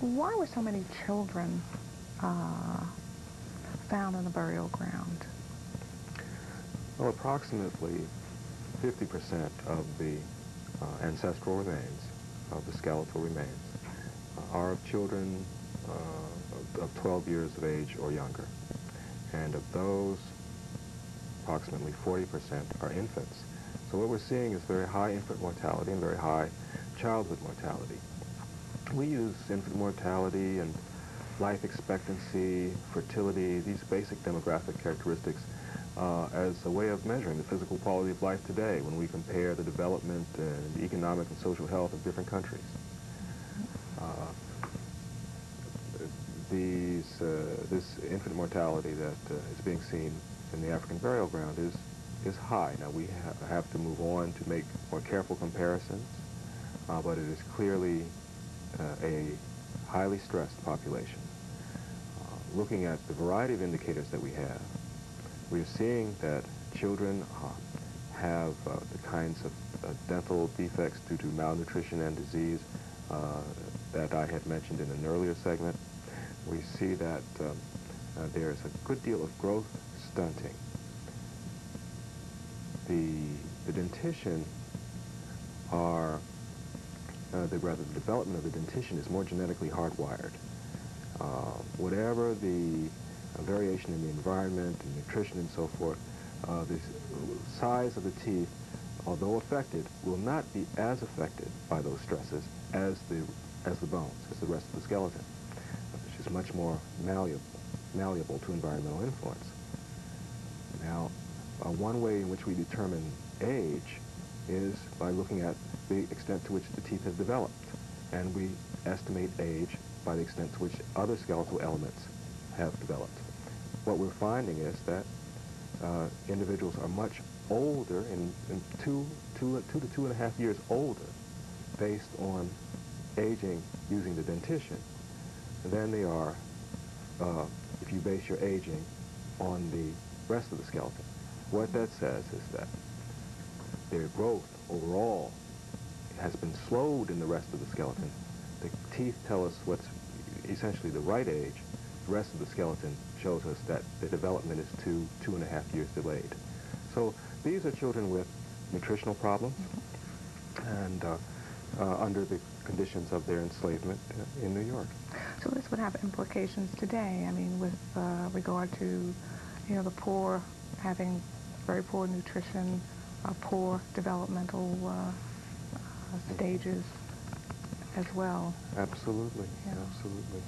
Why were so many children found in the burial ground? Well, approximately 50% of the ancestral remains, of the skeletal remains, are of children of 12 years of age or younger. And of those, approximately 40% are infants. So what we're seeing is very high infant mortality and very high childhood mortality. We use infant mortality and life expectancy, fertility, these basic demographic characteristics as a way of measuring the physical quality of life today when we compare the development and economic and social health of different countries. This infant mortality that is being seen in the African burial ground is high. Now we have to move on to make more careful comparisons, but it is clearly a highly stressed population. Looking at the variety of indicators that we have, we are seeing that children have the kinds of dental defects due to malnutrition and disease that I had mentioned in an earlier segment. We see that there is a good deal of growth stunting. The dentition the development of the dentition is more genetically hardwired. Whatever the variation in the environment and nutrition and so forth, the size of the teeth, although affected, will not be as affected by those stresses as the bones, as the rest of the skeleton, which is much more malleable to environmental influence. Now, one way in which we determine age is by looking at the extent to which the teeth have developed, and we estimate age by the extent to which other skeletal elements have developed. What we're finding is that individuals are much older, in 2 to 2.5 years older, based on aging using the dentition, than they are if you base your aging on the rest of the skeleton. What that says is that their growth overall has been slowed in the rest of the skeleton. The teeth tell us what's essentially the right age. The rest of the skeleton shows us that the development is 2.5 years delayed. So these are children with nutritional problems and under the conditions of their enslavement in New York. So this would have implications today, I mean, with regard to, the poor having very poor nutrition, poor developmental stages as well. Absolutely, Yeah. absolutely.